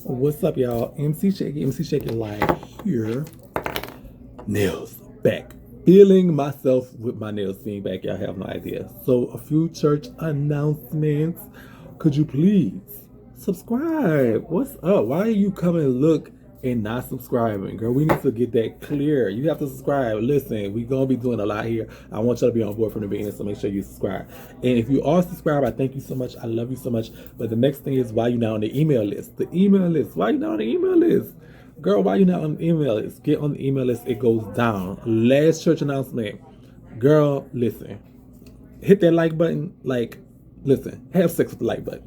What's up, y'all? MC Shakie, mcshakielive here. Nails back. Feeling myself with my nails being back. Y'all have no idea. So, a few church announcements. Could you please subscribe? What's up? Why are you coming to look and not subscribing? Girl, we need to get that clear. You have to subscribe. Listen, we're going to be doing a lot here. I want y'all to be on board from the beginning, so make sure you subscribe. And if you are subscribed, I thank you so much. I love you so much. But the next thing is, why you not on the email list? The email list. Why you not on the email list? Girl, why you not on the email list? Get on the email list. It goes down. Last church announcement. Girl, listen. Hit that like button. Listen. Have sex with the like button.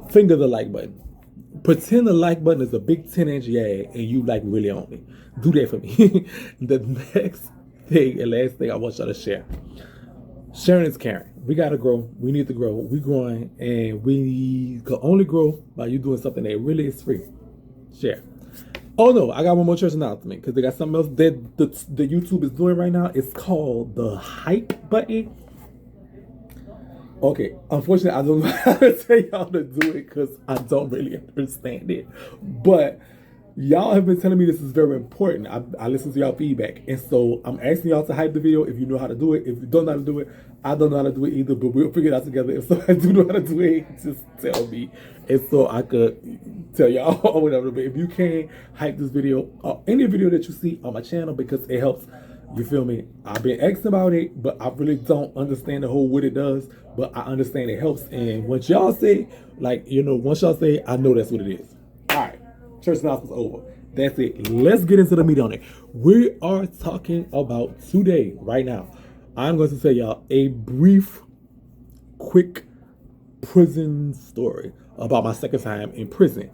Finger the like button. Pretend the like button is a big 10-inch yag and you like really on me. Do that for me. The next thing and last thing I want y'all to share. Sharing is caring. We gotta grow. We need to grow. We growing, and we can only grow by you doing something that really is free. Share. Oh no, I got one more church announcement because they got something else that the YouTube is doing right now. It's called the hype button. Okay, unfortunately, I don't know how to tell y'all to do it because I don't really understand it. But y'all have been telling me this is very important. I listen to y'all feedback. And so I'm asking y'all to hype the video if you know how to do it. If you don't know how to do it, I don't know how to do it either, but we'll figure it out together. If somebody do know how to do it, just tell me. And so I could tell y'all or whatever. But if you can hype this video or any video that you see on my channel because it helps. You feel me? I've been asking about it, but I really don't understand the whole what it does. But I understand it helps. And once y'all say, once y'all say, I know that's what it is. All right. Church announcements over. That's it. Let's get into the meat on it. We are talking about today, right now. I'm going to tell y'all a brief, quick prison story about my second time in prison.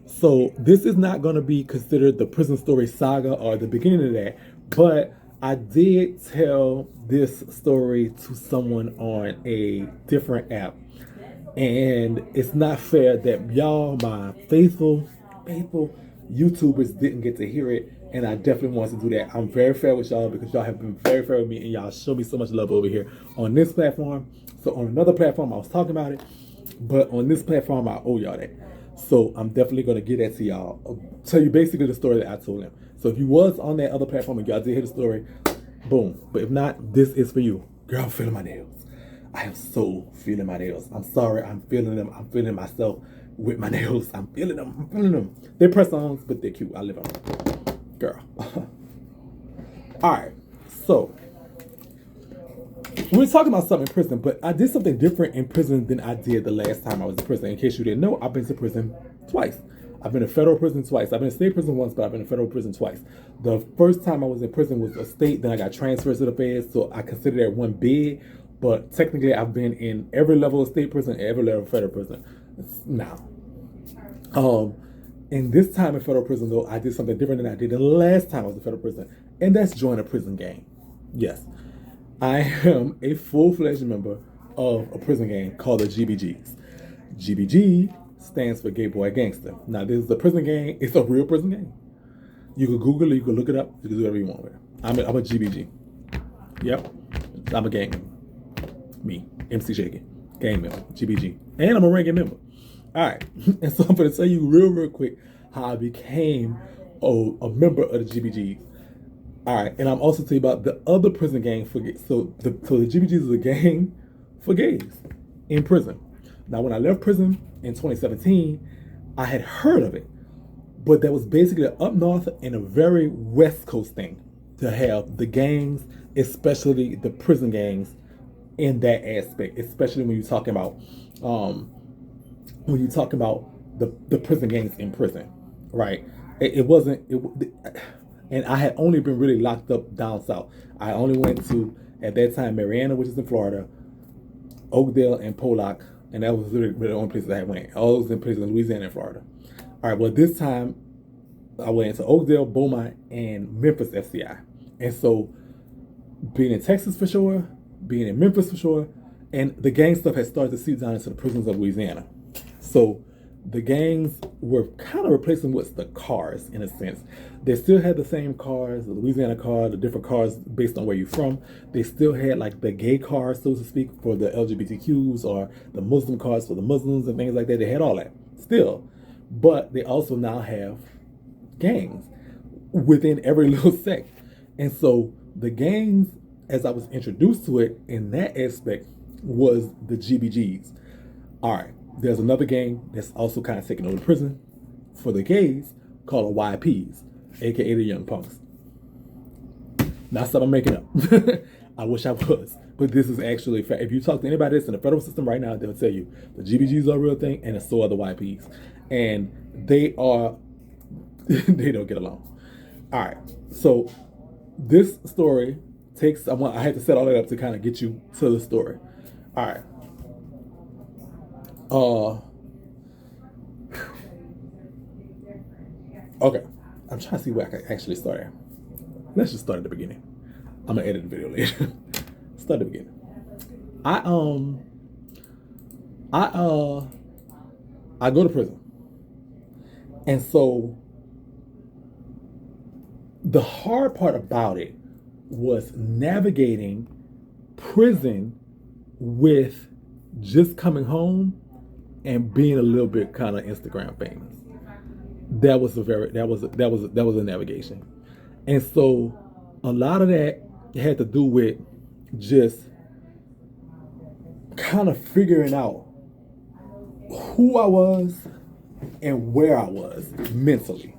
So this is not going to be considered the Prison Story Saga or the beginning of that, but I did tell this story to someone on a different app. And it's not fair that y'all, my faithful YouTubers, didn't get to hear it. And I definitely want to do that. I'm very fair with y'all because y'all have been very fair with me and y'all show me so much love over here on this platform. So on another platform, I was talking about it. But on this platform, I owe y'all that. So I'm definitely going to get that to y'all. I'll tell you basically the story that I told him. So if you was on that other platform and y'all did hear the story, boom. But if not, this is for you. Girl, I'm feeling my nails. I am so feeling my nails. I'm sorry. I'm feeling them. I'm feeling myself with my nails. I'm feeling them. I'm feeling them. They're press-ons, but they're cute. I live on them. Girl. All right. So we're talking about something in prison, but I did something different in prison than I did the last time I was in prison. In case you didn't know, I've been to prison twice. I've been in federal prison twice. I've been in state prison once, but I've been in federal prison twice. The first time I was in prison was a state, then I got transferred to the feds, so I consider that one big. But technically, I've been in every level of state prison and every level of federal prison. Now, in this time in federal prison, though, I did something different than I did the last time I was in federal prison, and that's join a prison gang. Yes, I am a full-fledged member of a prison gang called the GBGs. GBG stands for Gay Boy Gangster. Now, this is a prison gang. It's a real prison gang. You can Google it. You can look it up. You can do whatever you want with it. I'm a GBG. Yep. I'm a gang member. Me, MC Shakie, gang member, GBG. And I'm a ranking member. All right. And so I'm going to tell you real quick how I became a member of the GBGs. All right. And I'm also tell you about the other prison gang for gays. So the GBGs is a gang for gays in prison. Now, when I left prison in 2017, I had heard of it. But that was basically up north and a very West Coast thing to have the gangs, especially the prison gangs, in that aspect, especially when you're talking about the prison gangs in prison, right? It wasn't, and I had only been really locked up down south. I only went to, at that time, Mariana, which is in Florida, Oakdale, and Pollock, and that was really the only places I had went. All those in places in Louisiana and Florida. All right, well, this time I went into Oakdale, Beaumont, and Memphis FCI. And so being in Texas for sure, being in Memphis for sure, and the gang stuff had started to seep down into the prisons of Louisiana. So the gangs were kind of replacing what's the cars in a sense. They still had the same cars, the Louisiana car, the different cars based on where you're from. They still had like the gay cars, so to speak, for the LGBTQs or the Muslim cars for the Muslims and things like that. They had all that still. but they also now have gangs within every little sect. And so the gangs, as I was introduced to it in that aspect, was the GBGs. All right, there's another gang that's also kind of taking over the prison for the gays called the YPs, aka the Young Punks. Not something I'm making up. I wish I was, but this is actually fact. If you talk to anybody that's in the federal system right now, they'll tell you the GBGs are a real thing, and so are the YPs, and they are they don't get along. All right, so this story takes. I had to set all that up to kind of get you to the story. All right. Okay. I'm trying to see where I can actually start at. Let's just start at the beginning. I'm gonna edit the video later. Start at the beginning. I go to prison. And so the hard part about it was navigating prison with just coming home and being a little bit kind of Instagram famous. That was a navigation. And so a lot of that had to do with just kind of figuring out who I was and where I was mentally.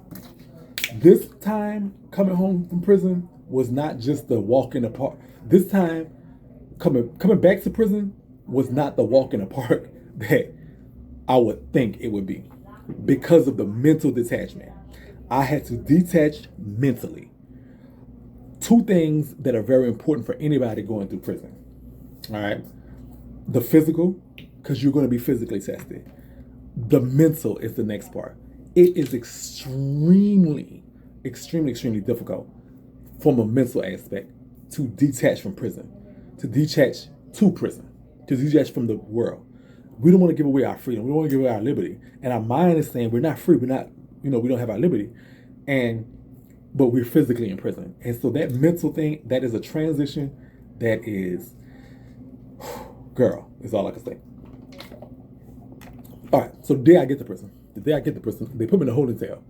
This time coming home from prison was not just the walk in the park. This time coming back to prison was not the walk in the park that I would think it would be, because of the mental detachment. I had to detach mentally. Two things that are very important for anybody going through prison. All right. The physical, because you're going to be physically tested. The mental is the next part. It is extremely difficult from a mental aspect to detach from prison, to detach from the world. We don't want to give away our freedom. We don't want to give away our liberty. And our mind is saying we're not free. We're not, we don't have our liberty. But we're physically in prison. And so that mental thing, that is a transition that is, girl, is all I can say. All right, so the day I get to prison, they put me in a holding cell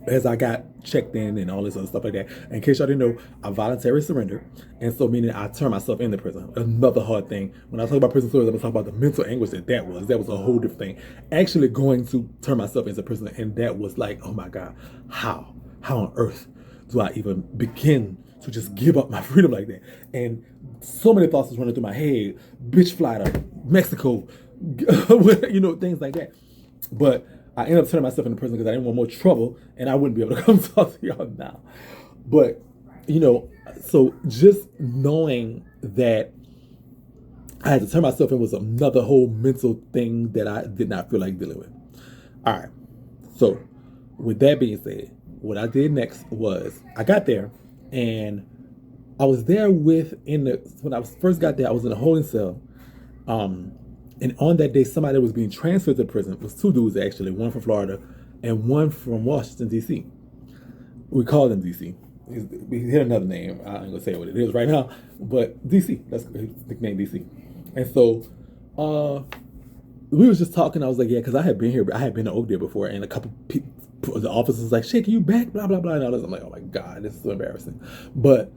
as I got checked in and all this other stuff like that. In case y'all didn't know, I voluntarily surrendered. And so meaning I turned myself into prison. Another hard thing. When I talk about prison stories, I'm going to talk about the mental anguish that was. That was a whole different thing. Actually going to turn myself into prison. And that was like, oh my God, how on earth do I even begin to just give up my freedom like that? And so many thoughts was running through my head. Bitch fly to Mexico, things like that. But I ended up turning myself into prison because I didn't want more trouble, and I wouldn't be able to come talk to y'all now. But, so just knowing that I had to turn myself in was another whole mental thing that I did not feel like dealing with. All right. So with that being said, what I did next was I got there, and I was there when I first got there, I was in a holding cell. And on that day, somebody that was being transferred to prison, it was two dudes actually, one from Florida and one from Washington, D.C. We call them D.C. We had another name. I ain't gonna say what it is right now, but D.C. That's his nickname, D.C. And so we was just talking. I was like, yeah, because I had been here. I had been to Oakdale before, and a couple people, the officers was like, Shakie, you back? Blah blah blah. And all this. I'm like, oh my God, this is so embarrassing. But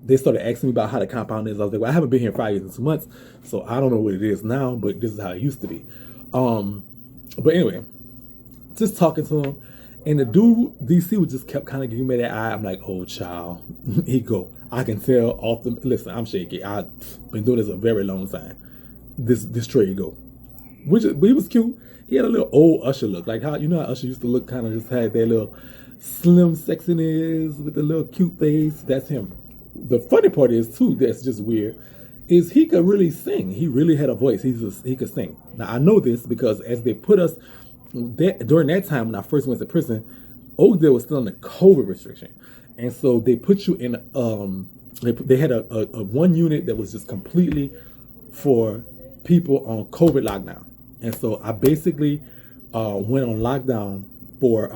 they started asking me about how the compound is. I was like, well, I haven't been here 5 years and 2 months, so I don't know what it is now, but this is how it used to be. But anyway, just talking to him, and the dude, DC, was just kept kind of giving me that eye. I'm like, oh, child, he go. I can tell off the, listen, I'm shaky. I've been doing this a very long time. This trade go. But he was cute. He had a little old Usher look, like how, how Usher used to look, kind of just had that little slim sexiness with the little cute face. That's him. The funny part is too, that's just weird, is he could really sing. He really had a voice. He could sing. Now I know this because as they put us during that time when I first went to prison, Oakdale was still in the COVID restriction, and so they put you in. They had a one unit that was just completely for people on COVID lockdown, and so I basically went on lockdown for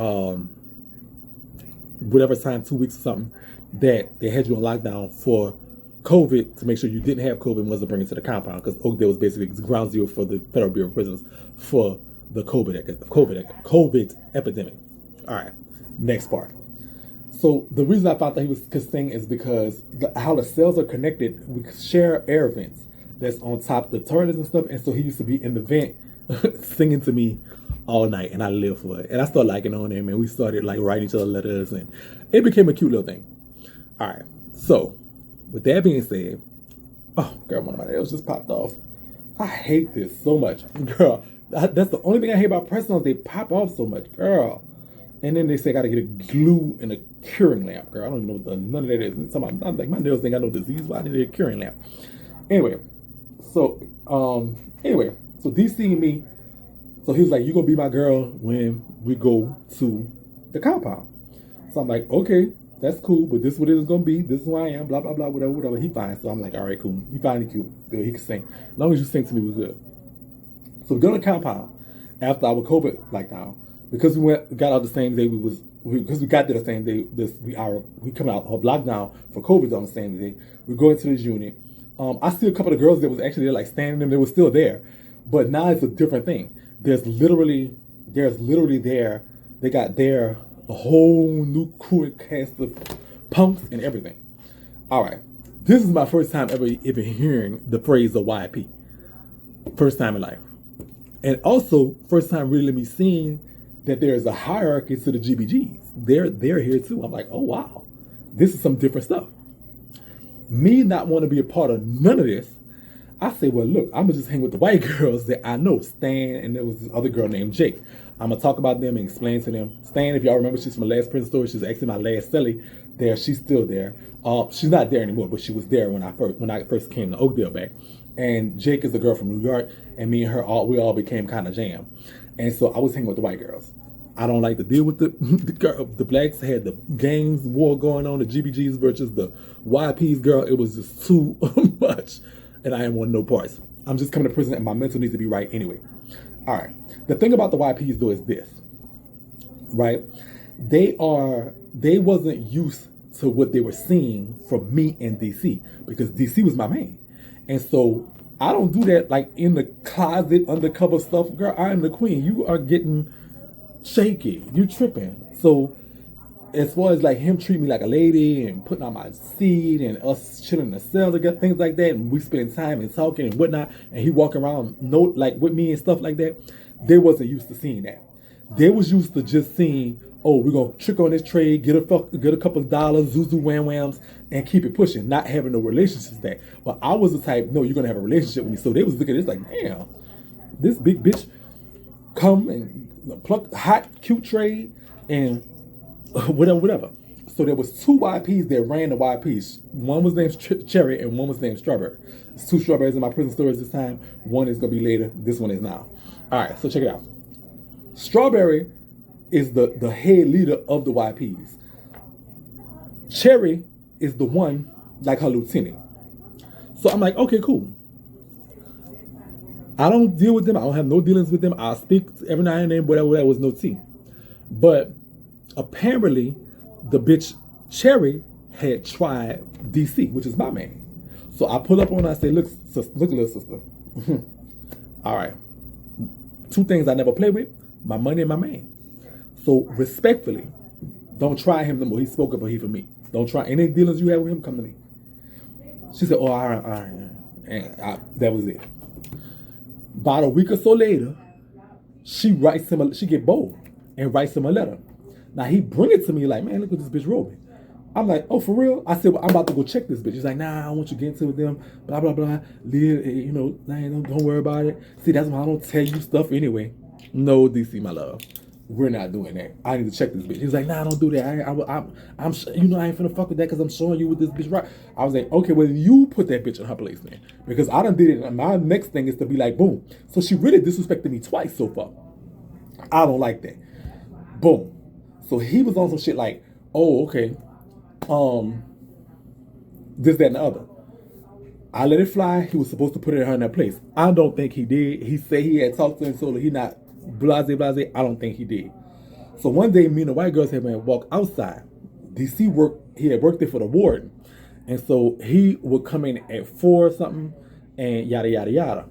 whatever time, 2 weeks or something, that they had you on lockdown for COVID to make sure you didn't have COVID and wasn't bringing it to the compound, because Oakdale was basically ground zero for the Federal Bureau of Prisons for the COVID epidemic. All right, next part. So the reason I thought that he was saying is because how the cells are connected, we share air vents that's on top of the toilets and stuff. And so he used to be in the vent singing to me all night, and I live for it. And I started liking on him, and we started like writing each other letters, and it became a cute little thing. All right, so with that being said, oh girl, one of my nails just popped off. I hate this so much, girl. That's the only thing I hate about press-ons. They pop off so much, girl. And then they say I gotta get a glue and a curing lamp, girl. I don't even know what none of that is. I'm like, my nails think I know disease. Why I need a curing lamp? Anyway, so DC and me. So he was like, "You gonna be my girl when we go to the compound?" So I'm like, "Okay, that's cool, but this is what it is gonna be. This is who I am. Blah blah blah. Whatever. He fine." So I'm like, "All right, cool. He fine and cute. Good. He can sing. As long as you sing to me, we're good." So we go to the compound after our COVID lockdown. Because we got out the same day because we got there the same day. We come out of lockdown for COVID on the same day. We go into this unit. I see a couple of girls that was actually there, like standing there. They were still there, but now it's a different thing. There's literally there. They got there a whole new crew and cast of punks and everything. All right, this is my first time ever hearing the phrase of YP. First time in life, and also first time really me seeing that there is a hierarchy to the GBGs. They're here too. I'm like, oh wow, this is some different stuff. Me not want to be a part of none of this. I say, well, look, I'm gonna just hang with the white girls that I know, Stan, and there was this other girl named Jake. I'm gonna talk about them and explain to them. Stan, if y'all remember, she's from my last Prison Story. She's actually my last cellie there. She's still there. She's not there anymore, but she was there when I first came to Oakdale back. And Jake is a girl from New York, and me and her we all became kind of jam. And so I was hanging with the white girls. I don't like to deal with the blacks. Had the gangs war going on, the GBGs versus the YPs, girl. It was just too much, and I didn't want no parts. I'm just coming to prison, and my mental needs to be right anyway. All right. The thing about the YPs though is this, right? They wasn't used to what they were seeing from me and DC because DC was my main, and so I don't do that like in the closet undercover stuff, girl. I am the queen. You are getting shaky. You tripping. So as far as like him treating me like a lady and putting on my seat and us chilling in the cell together, things like that, and we spending time and talking and whatnot, and he walking around like with me and stuff like that, they wasn't used to seeing that. They was used to just seeing, oh, we're gonna trick on this trade, get a couple of dollars, zuzu wham whams, and keep it pushing, not having no relationships there. But I was the type, no, you're gonna have a relationship with me. So they was looking at this like, damn, this big bitch come and pluck hot, cute trade and whatever. So there was two YPs that ran the YPs. One was named Cherry and one was named Strawberry. It's two strawberries in my prison stories this time. One is gonna be later. This one is now. All right, so check it out. Strawberry is the head leader of the YPs. Cherry is the one like her lieutenant. So I'm like, okay, cool. I don't deal with them. I don't have no dealings with them. I speak every now and then, whatever, was no tea. But apparently, the bitch Cherry had tried DC, which is my man. So I pull up on her and I say, look, little sister. All right. Two things I never play with, my money and my man. So respectfully, don't try him no more. He spoke up for he for me. Don't try any dealings you have with him, come to me. She said, oh, all right. And that was it. About a week or so later, she get bold and writes him a letter. Now he bring it to me like, man, look what this bitch wrote me. I'm like, oh, for real? I said, well, I'm about to go check this bitch. He's like, nah, I want you to get into with them, blah, blah, blah. Live, don't worry about it. See, that's why I don't tell you stuff anyway. No, DC, my love. We're not doing that. I need to check this bitch. He's like, nah, don't do that. I ain't finna fuck with that because I'm showing you what this bitch right. I was like, okay, well, you put that bitch in her place then. Because I done did it. And my next thing is to be like, boom. So she really disrespected me twice so far. I don't like that. Boom. So he was on some shit like, oh, okay. This, that, and the other. I let it fly. He was supposed to put her in that place. I don't think he did. He said he had talked to him, so he not blase. I don't think he did. So one day, me and the white girls had been walk outside. DC he had worked there for the warden. And so he would come in at 4 or something and yada, yada, yada.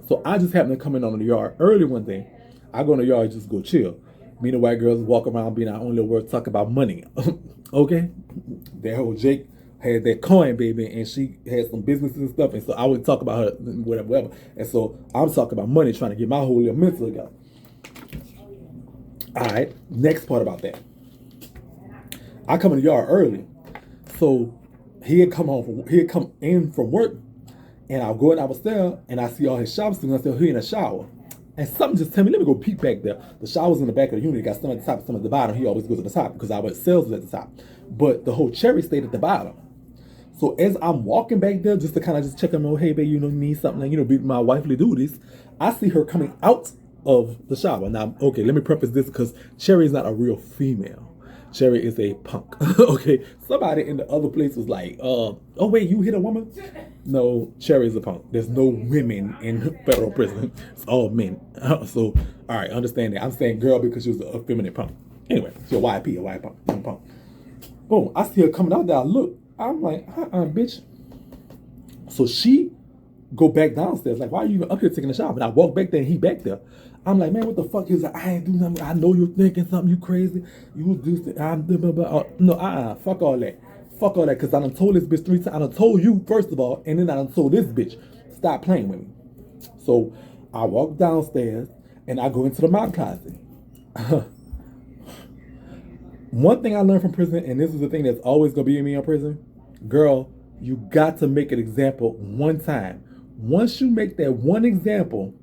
So I just happened to come in on the yard early one day. I go in the yard, just go chill. Me and the white girls walk around being our own little words, talk about money. Okay? That whole Jake had that coin, baby, and she had some businesses and stuff, and so I would talk about her, whatever. And so I'm talking about money, trying to get my whole little mental together. All right, next part about that. I come in the yard early, so he had come in from work, and I'll go in upstairs, and I see all his shower students. I see he in a shower. And something just tell me, let me go peek back there. The shower's in the back of the unit. It got some at the top, some at the bottom. He always goes at the top because our cells was at the top. But the whole cherry stayed at the bottom. So as I'm walking back there, just to kind of just check on, oh, hey, babe, you need something, be my wifely duties, I see her coming out of the shower. Now, okay, let me preface this because Cherry is not a real female. Cherry is a punk. Okay, somebody in the other place was like, oh wait, you hit a woman? No, Cherry is a punk. There's no women in federal prison. It's all men. So, all right, understand that. I'm saying girl because she was a feminine punk. Anyway, she's a YP, a white punk. Boom, I see her coming out there. I look. I'm like, bitch. So she go back downstairs. Like, why are you even up here taking a shower? And I walk back there and he back there. I'm like, man, what the fuck is that? I ain't doing nothing. I know you're thinking something. You crazy. You do no, fuck all that. Fuck all that. Because I done told this bitch 3 times. I done told you, first of all, and then I done told this bitch, stop playing with me. So I walk downstairs and I go into the mop closet. One thing I learned from prison, and this is the thing that's always going to be in me in prison, girl, you got to make an example one time. Once you make that one example,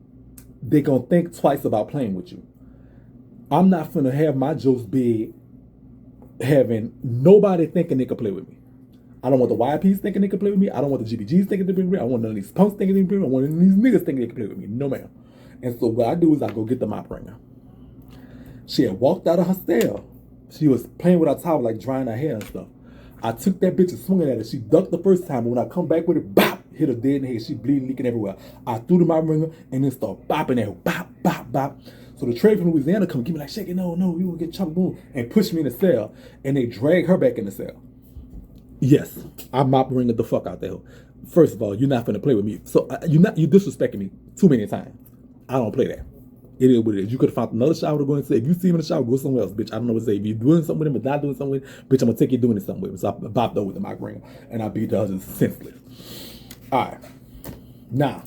they're going to think twice about playing with you. I'm not finna have my jokes be having nobody thinking they can play with me. I don't want the YPs thinking they can play with me. I don't want the GBGs thinking they can play with me. I don't want none of these punks thinking they can play with me. I want none of these niggas thinking they can play with me. No, ma'am. And so what I do is I go get the mop ringer. She had walked out of her cell. She was playing with her towel, like drying her hair and stuff. I took that bitch and swung it at her. She ducked the first time, but when I come back with it, bop, hit her dead in the head. She bleeding, leaking everywhere. I threw the mop ringer and then started bopping at her. Bop, bop, bop. So the trade from Louisiana come give me like, Shakie, no, you won't get chopped, boom, and push me in the cell. And they drag her back in the cell. Yes, I mop ringed the fuck out there. First of all, you're not finna play with me. So you disrespecting me too many times. I don't play that. It is what it is. You could have found another shower to go and say, if you see him in the shower, go somewhere else, bitch. I don't know what to say. If you're doing something with him but not doing something with him, bitch, I'm gonna take you doing something with him. So I bopped over with the mic ringer and I beat the husband senseless. Alright. Now,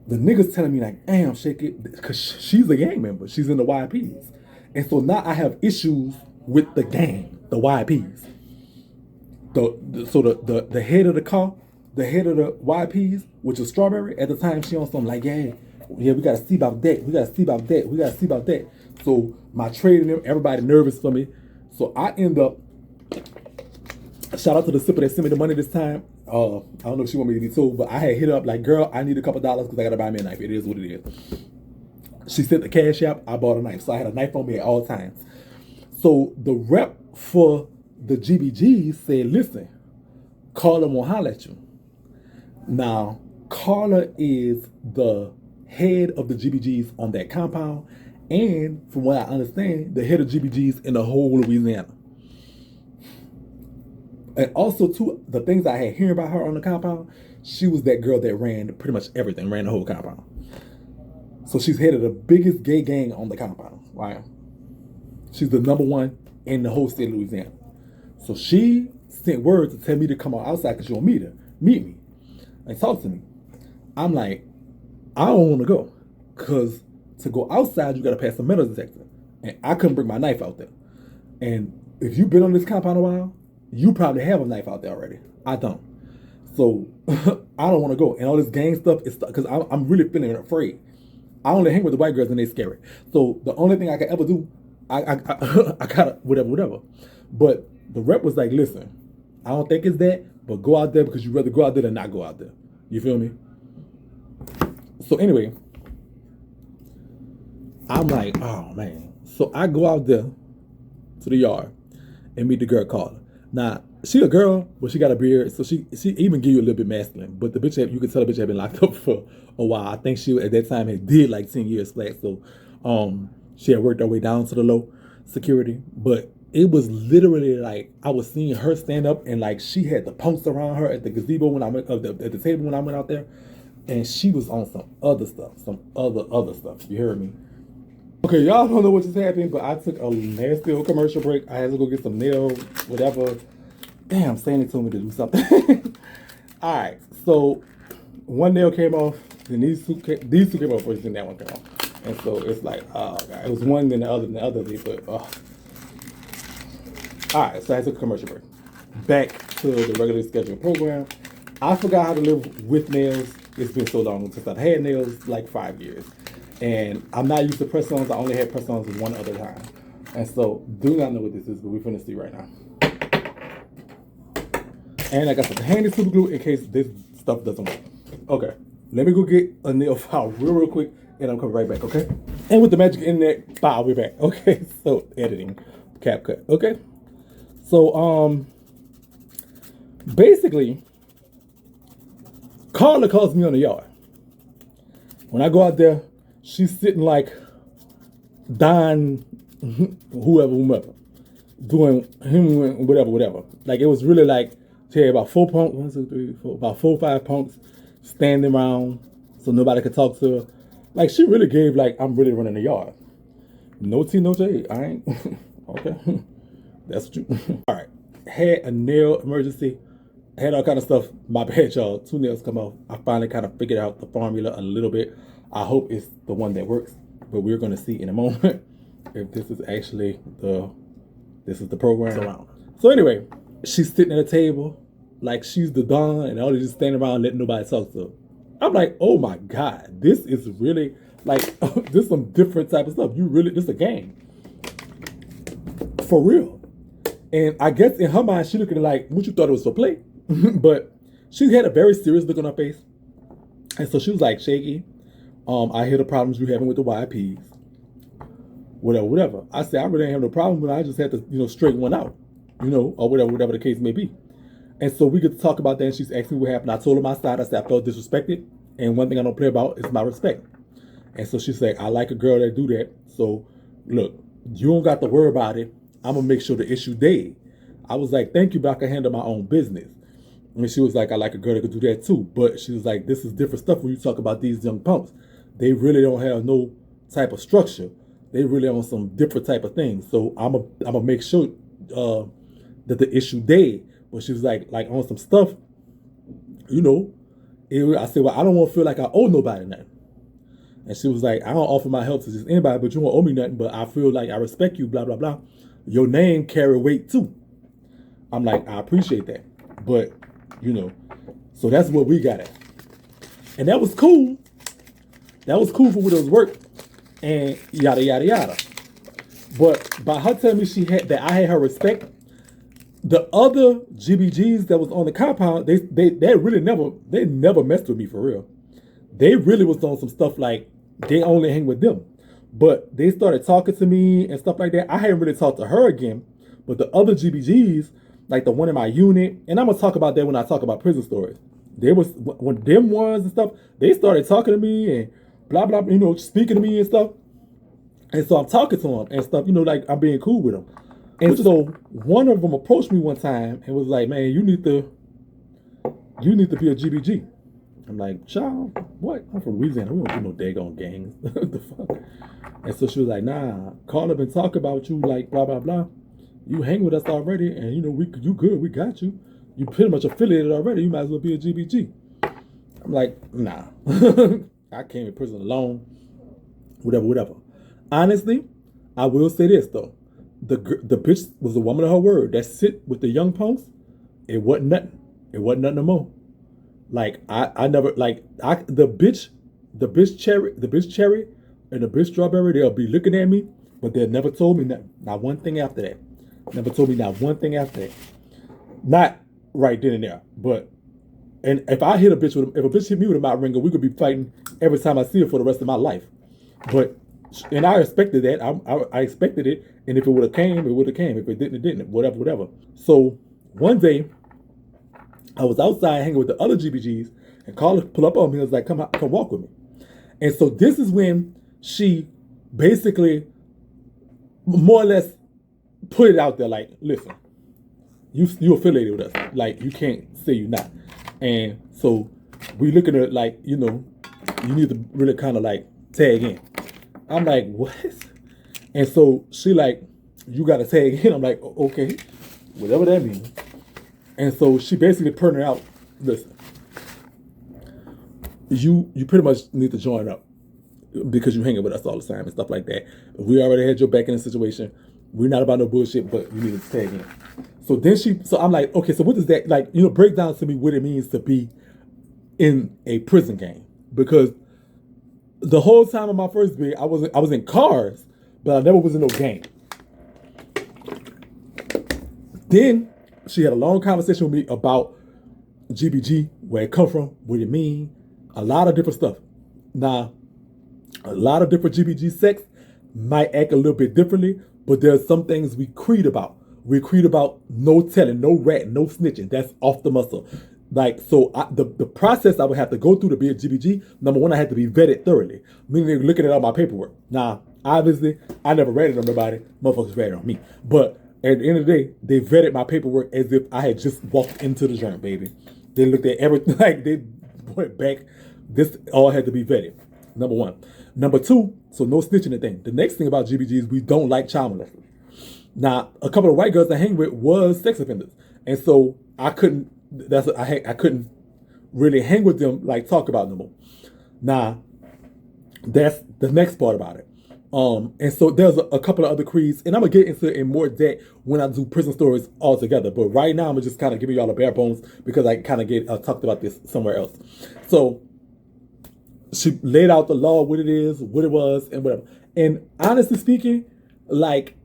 the niggas telling me like, damn, Shakie, because she's a gang member. She's in the YPs. And so now I have issues with the gang, the YPs. So the head of the car, the head of the YPs, which is Strawberry, at the time she on something like, yeah, we gotta see about that. So my trade and them, everybody nervous for me. So I end up, shout out to the sipper that sent me the money this time. I don't know if she want me to be told, but I had hit her up like, girl, I need a couple dollars because I gotta buy me a knife. It is what it is. She sent the cash app, I bought a knife. So I had a knife on me at all times. So the rep for the GBGs said, listen, Carla won't holler at you. Now, Carla is the head of the GBGs on that compound, and from what I understand, the head of GBGs in the whole Louisiana. And also, too, the things I had heard about her on the compound, she was that girl that ran pretty much everything, ran the whole compound. So she's head of the biggest gay gang on the compound, right? She's the number one in the whole state of Louisiana. So she sent word to tell me to come on outside because she want meet me, and talk to me. I'm like, I don't want to go because to go outside, you got to pass a metal detector. And I couldn't bring my knife out there. And if you've been on this compound a while, you probably have a knife out there already. I don't. So I don't want to go. And all this gang stuff is because I'm really feeling afraid. I only hang with the white girls and they're scary. So the only thing I can ever do, I gotta whatever. But the rep was like, listen, I don't think it's that, but go out there because you'd rather go out there than not go out there. You feel me? So anyway, I'm like, oh man. So I go out there to the yard and meet the girl Carla. Now, she a girl, but she got a beard, so she even give you a little bit masculine. But the bitch, you can tell the bitch had been locked up for a while. I think she at that time had did like 10 years flat. So she had worked her way down to the low security. But it was literally like I was seeing her stand up and like she had the punks around her at the gazebo when I went at the table when I went out there. And she was on some other stuff, some other stuff. You heard me? Okay, y'all don't know what just happened, but I took a nasty old commercial break. I had to go get some nails, whatever. Damn, Sandy told me to do something. All right, so one nail came off, then these two came off first, then that one came off. And so it's like, oh God, it was one, then the other, but all right, so I took a commercial break. Back to the regularly scheduled program. I forgot how to live with nails. It's been so long since I've had nails, like 5 years. And I'm not used to press-ons. I only had press-ons one other time. And so, do not know what this is, but we're finna see right now. And I got some handy super glue in case this stuff doesn't work. Okay, let me go get a nail file real quick, and I'm coming right back, okay? And with the magic internet, bye, we're back. Okay, so editing, CapCut, okay? So, basically, Carla calls me on the yard. When I go out there, she's sitting like Don, whoever, doing him, whatever. Like it was really like, say about 4 punks, 1, 2, 3, 4, about 4 or 5 punks standing around so nobody could talk to her. Like she really gave like, I'm really running the yard. No tea, no shade. I ain't, okay. That's what you, all right. Had a nail emergency. Had all kind of stuff. My bad, y'all. 2 nails come off. I finally kind of figured out the formula a little bit. I hope it's the one that works, but we're going to see in a moment if this is actually the program. So anyway, she's sitting at a table like she's the Don, and all just standing around letting nobody talk to her. I'm like, oh my God, this is really like this is some different type of stuff. This is a game for real. And I guess in her mind, she looking like what you thought it was for play. But she had a very serious look on her face. And so she was like, Shakie, I hear the problems you're having with the YPs. Whatever. I said, I really ain't have no problem, but I just had to, straighten one out, or whatever the case may be. And so we get to talk about that, and she's asking me what happened. I told her my side. I said, I felt disrespected. And one thing I don't play about is my respect. And so she said, I like a girl that do that. So look, you don't got to worry about it. I'm going to make sure the issue dead. I was like, thank you, but I can handle my own business. And she was like, I like a girl that could do that too. But she was like, this is different stuff when you talk about these young punks. They really don't have no type of structure. They really on some different type of things. So I'm a make sure that the issue dead. But she was like on some stuff, I said, well, I don't want to feel like I owe nobody nothing. And she was like, I don't offer my help to just anybody, but you won't owe me nothing. But I feel like I respect you, blah, blah, blah. Your name carry weight too. I'm like, I appreciate that. But, so that's what we got at. And that was cool. That was cool for what it was work and yada, yada, yada. But by her telling me I had her respect, the other GBGs that was on the compound, they never messed with me for real. They really was on some stuff like they only hang with them. But they started talking to me and stuff like that. I hadn't really talked to her again. But the other GBGs, like the one in my unit, and I'm going to talk about that when I talk about prison stories. When them ones and stuff, they started talking to me and blah, blah, speaking to me and stuff. And so I'm talking to them and stuff, like I'm being cool with them. And so one of them approached me one time and was like, man, you need to be a GBG. I'm like, child, what? I'm from Louisiana. We don't do no daggone gangs. What the fuck? And so she was like, nah, Carla been talking about you like blah, blah, blah. You hang with us already and, you good. We got you. You pretty much affiliated already. You might as well be a GBG. I'm like, nah. I came in prison alone. Whatever. Honestly, I will say this, though. The bitch was a woman of her word. That sit with the young punks, it wasn't nothing. It wasn't nothing no more. Like, I never, the bitch cherry, and the bitch strawberry, they'll be looking at me, but they never told me nothing. Not one thing after that. Never told me not one thing after that. Not right then and there, but, and if I hit a bitch if a bitch hit me with a mouth ringer, we could be fighting every time I see her for the rest of my life. But, and I expected that. I expected it, and if it would have came, it would have came. If it didn't, it didn't. Whatever. So, one day, I was outside hanging with the other GBGs, and Carla pulled up on me and was like, come walk with me. And so this is when she basically more or less put it out there like, listen, you affiliated with us. Like, you can't say you're not. And so we looking at it like, you need to really kind of like tag in. I'm like, what? And so she like, you got to tag in. I'm like, okay, whatever that means. And so she basically printed out, listen, you pretty much need to join up because you hanging with us all the time and stuff like that. We already had your back in the situation. We're not about no bullshit, but you need to tag in. So then so I'm like, okay, so what does that, like, break down to me what it means to be in a prison gang? Because the whole time of my first bid, I was in cars, but I never was in no gang. Then she had a long conversation with me about GBG, where it come from, what it mean, a lot of different stuff. Now, a lot of different GBG sects might act a little bit differently, but there's some things we creed about. We creed about no telling, no ratting, no snitching. That's off the muscle. Like, so the process I would have to go through to be a GBG, number one, I had to be vetted thoroughly, meaning looking at all my paperwork. Now, obviously, I never ratted on nobody. Motherfuckers ratted on me. But at the end of the day, they vetted my paperwork as if I had just walked into the joint, baby. They looked at everything, like they went back. This all had to be vetted, number one. Number two, so no snitching thing. The next thing about GBG is we don't like child molesters. Now, a couple of white girls I hang with was sex offenders. And so I couldn't really hang with them, like talk about them more. Now, that's the next part about it. And so there's a couple of other creeds, and I'm gonna get into it in more depth when I do prison stories all together. But right now, I'm just kind of giving y'all the bare bones because I kind of get talked about this somewhere else. So she laid out the law, what it is, what it was, and whatever. And honestly speaking, like,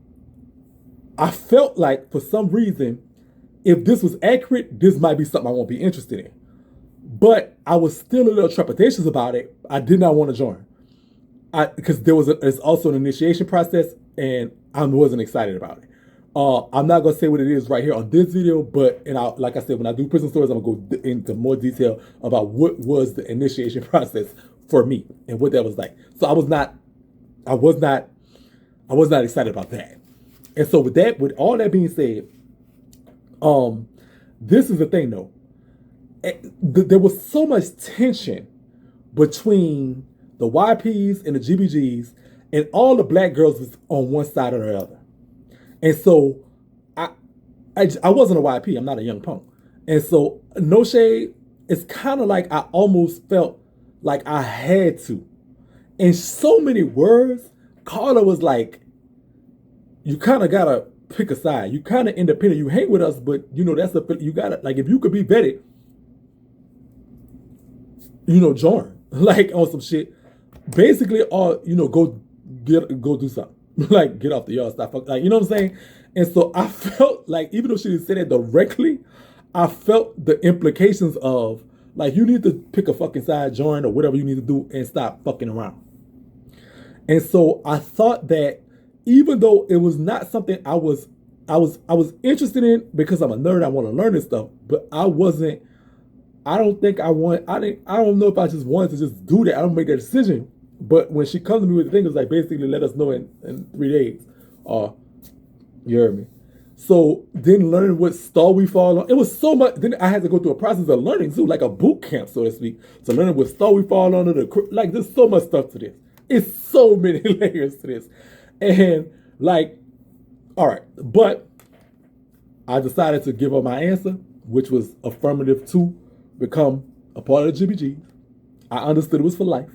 I felt like for some reason, if this was accurate, this might be something I won't be interested in. But I was still a little trepidatious about it. I did not want to join. Because there's also an initiation process, and I wasn't excited about it. I'm not gonna say what it is right here on this video, but like I said, when I do prison stories, I'm gonna go into more detail about what was the initiation process for me and what that was like. So I was not excited about that. And so with all that being said, this is the thing though. There was so much tension between the YPs and the GBGs, and all the black girls was on one side or the other. And so I wasn't a YP. I'm not a young punk. And so no shade, it's kind of like I almost felt like I had to. In so many words, Carla was like, you kind of got to pick a side. You kind of independent. You hang with us, but you got to, like, if you could be vetted, join, like on some shit. Basically, go do something. Like, get off the yard, stop. Like, you know what I'm saying? And so I felt like, even though she didn't say that directly, I felt the implications of, like, you need to pick a fucking side, join, or whatever you need to do, and stop fucking around. And so I thought that even though it was not something I was interested in, because I'm a nerd, I want to learn this stuff, but I don't know if I just wanted to just do that. I don't make that decision. But when she comes to me with the thing, it's like, basically let us know in 3 days. You heard me. So then learning what star we fall on, it was so much. Then I had to go through a process of learning too, like a boot camp, so to speak. So learning what star we fall under, like, there's so much stuff to this. It's so many layers to this. And like, all right, but I decided to give up my answer, which was affirmative to become a part of the GBG. I understood it was for life.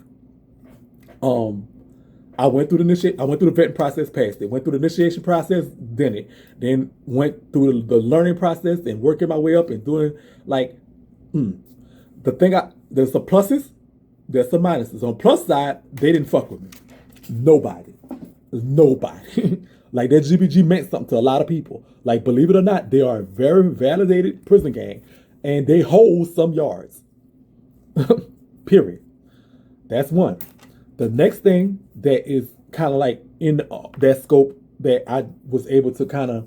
I went through the vetting process, passed it. Went through the initiation process, did it. Then went through the learning process and working my way up and doing, like, there's some pluses, there's some minuses. On the plus side, they didn't fuck with me. Nobody. Like, that GBG meant something to a lot of people. Like, believe it or not, they are a very validated prison gang, and they hold some yards. Period. That's one. The next thing that is kind of like in that scope that I was able to kind of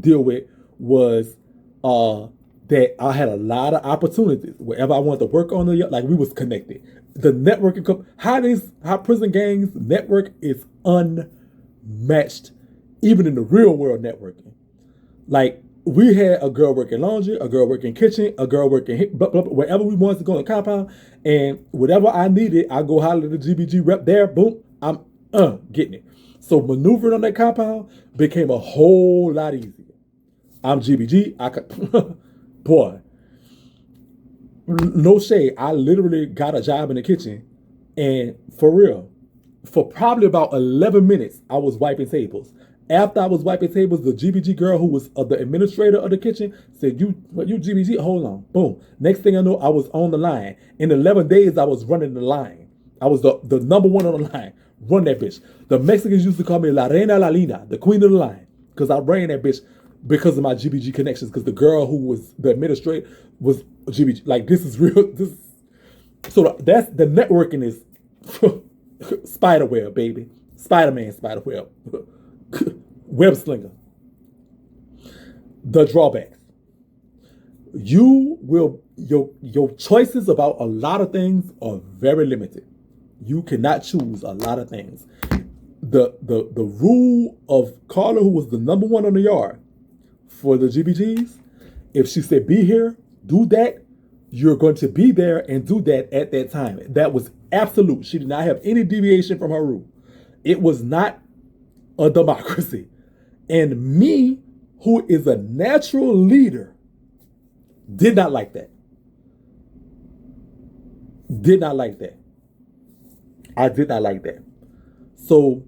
deal with was that I had a lot of opportunities wherever I wanted to work on like, we was connected. The networking, how prison gangs network is unmatched, even in the real world networking. Like, we had a girl working laundry, a girl working kitchen, a girl working wherever we wanted to go in the compound, and whatever I needed, I go holler at the GBG rep there, boom, I'm getting it. So maneuvering on that compound became a whole lot easier. I'm GBG. I could, boy, no shade. I literally got a job in the kitchen, and for real, for probably about 11 minutes, I was wiping tables. After I was wiping tables, the GBG girl who was the administrator of the kitchen said, you GBG, hold on. Boom. Next thing I know, I was on the line. In 11 days, I was running the line. I was the number one on the line. Run that bitch. The Mexicans used to call me La Reina La Lina, the queen of the line, because I ran that bitch because of my GBG connections, because the girl who was the administrator was GBG. Like, this is real. So that's the networking is spiderweb, baby. Spider-Man, spiderweb. Web slinger. The drawbacks. Your choices about a lot of things are very limited. You cannot choose a lot of things. The rule of Carla, who was the number one on the yard for the GBGs, if she said be here, do that, you're going to be there and do that at that time. That was absolute. She did not have any deviation from her rule. It was not a democracy. And me, who is a natural leader, did not like that. Did not like that. I did not like that. So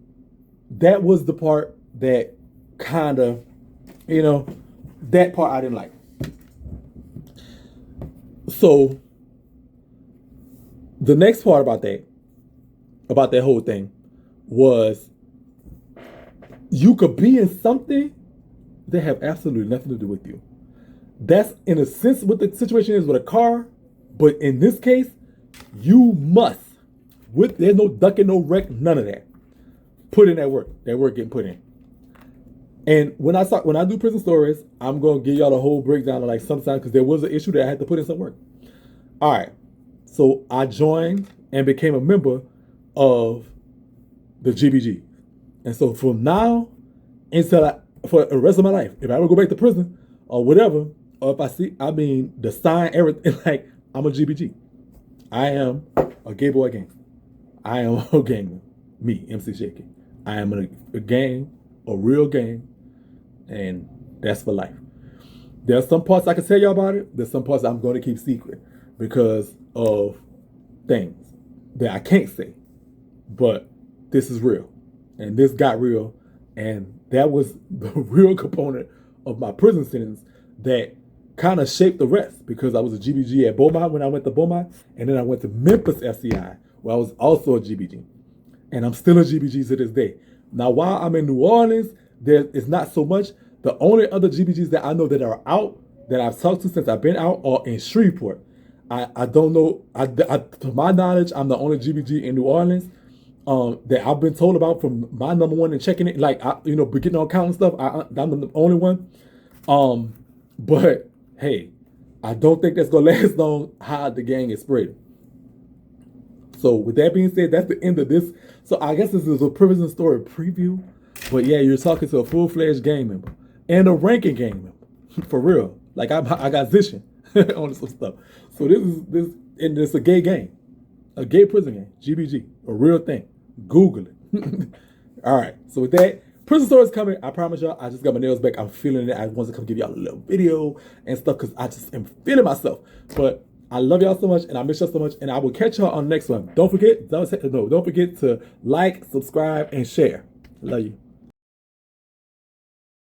that was the part that kind of, that part I didn't like. So the next part about that whole thing was, you could be in something that have absolutely nothing to do with you. That's in a sense what the situation is with a car, but in this case, you must, there's no ducking, no wreck, none of that. Put in that work getting put in. And when I do prison stories, I'm gonna give y'all a whole breakdown of like sometimes, because there was an issue that I had to put in some work. All right, so I joined and became a member of the GBG. And so from now until for the rest of my life, if I ever go back to prison or whatever, or if the sign, everything, like, I'm a GBG. I am a gay boy gang. I am a gangman. Me, MC Shakie. I am a gang, a real gang, and that's for life. There's some parts I can tell y'all about it. There's some parts I'm going to keep secret because of things that I can't say. But this is real. And this got real, and that was the real component of my prison sentence that kind of shaped the rest, because I was a GBG at Beaumont when I went to Beaumont, and then I went to Memphis FCI, where I was also a GBG. And I'm still a GBG to this day. Now, while I'm in New Orleans, there is not so much. The only other GBGs that I know that are out, that I've talked to since I've been out, are in Shreveport. I don't know, to my knowledge, I'm the only GBG in New Orleans that I've been told about from my number one and checking it, like, getting on count and stuff. I'm the only one. But hey, I don't think that's gonna last long how the gang is spreading. So with that being said, that's the end of this. So I guess this is a Prison Story preview. But yeah, you're talking to a full-fledged gang member and a ranking gang member, for real. Like I got Zishin on some stuff. So and it's a gay gang, a gay prison gang, GBG, a real thing. Google it. All right. So with that, Prison Story is coming. I promise y'all. I just got my nails back. I'm feeling it. I wanted to come give y'all a little video and stuff because I just am feeling myself. But I love y'all so much, and I miss y'all so much, and I will catch y'all on the next one. Don't forget to like, subscribe, and share. Love you.